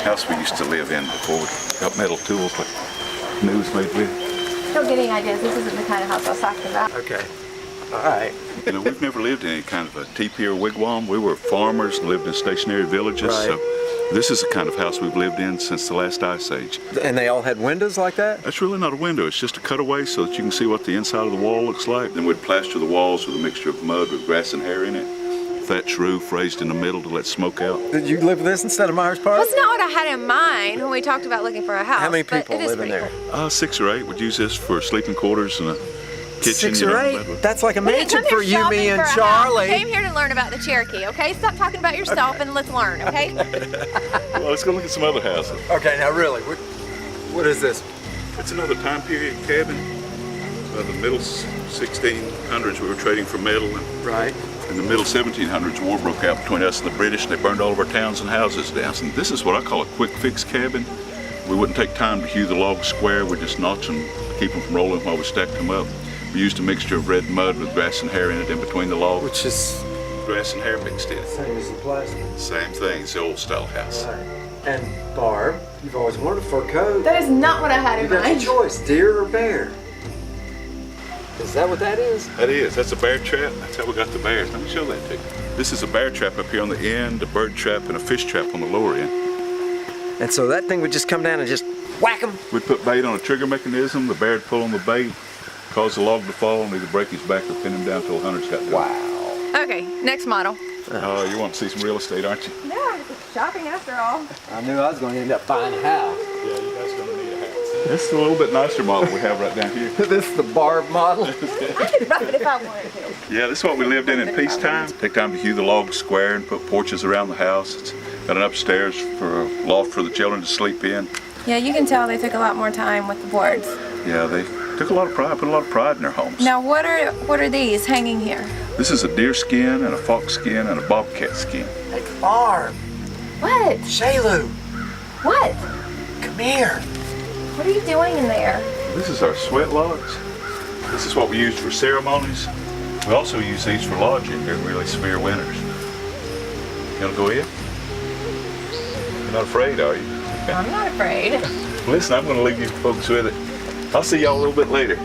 house we used to live in before we got metal tools like new was made with. Don't get any ideas. This isn't the kind of house I was talking about. Okay. All right. You know, we've never lived in any kind of a teepee or wigwam. We were farmers and lived in stationary villages. Right. So this is the kind of house we've lived in since the last ice age. And they all had windows like that? That's really not a window. It's just a cutaway so that you can see what the inside of the wall looks like. Then we'd plaster the walls with a mixture of mud with grass and hair in it. Thatch roof raised in the middle to let smoke out. Did you live with this instead of Myers Park? That's not what I had in mind when we talked about looking for a house. How many but people it is live in pretty there? cool. 6 or 8 would use this for sleeping quarters and a kitchen. 6 you or know, 8? that would- That's like a We didn't mansion come here for you, shopping me, and for a house. Charlie. We came here to learn about the Cherokee, okay? Stop talking about yourself and let's learn, okay? Well, let's go look at some other houses. Okay, now really, what is this? It's another time period cabin. The middle 1600s we were trading for metal. And Right. in the middle 1700s, war broke out between us and the British, and they burned all of our towns and houses down. And this is what I call a quick fix cabin. We wouldn't take time to hew the logs square. We just notch them, keep them from rolling while we stacked them up. We used a mixture of red mud with grass and hair in it in between the logs. Which is Grass and hair mixed in it. same as the plastic. Same thing, it's the old style house. Right. And Barb, you've always wanted a fur coat. That is not what I had You in got your mind. choice, deer or bear. Is that what that is? That is, that's a bear trap. That's how we got the bears. Let me show that to you. This is a bear trap up here on the end, a bird trap, and a fish trap on the lower end. And so that thing would just come down and just whack them. We'd put bait on a trigger mechanism, the bear would pull on the bait, cause the log to fall, and either break his back or pin him down until the hunters got to him. Wow. Okay, next model. Oh, you want to see some real estate, aren't you? Yeah, shopping after all. I knew I was going to end up buying a house. Yeah, you guys are going to need a house. This is a little bit nicer model we have right down here. This is the Barb model. I could run it if I wanted to. Yeah, this is what we lived in peacetime. Take time to hew the logs square and put porches around the house. It's got an upstairs for a loft for the children to sleep in. Yeah, you can tell they took a lot more time with the boards. Yeah, they took a lot of pride, put a lot of pride in their homes. Now, what are these hanging here? This is a deer skin and a fox skin and a bobcat skin. Hey, Barb, What? Shaylu, What? come here. What are you doing in there? This is our sweat logs. This is what we use for ceremonies. We also use these for lodging during really severe winters. You wanna go in? You're not afraid, are you? I'm not afraid. Listen, I'm gonna leave you folks with it. I'll see y'all a little bit later.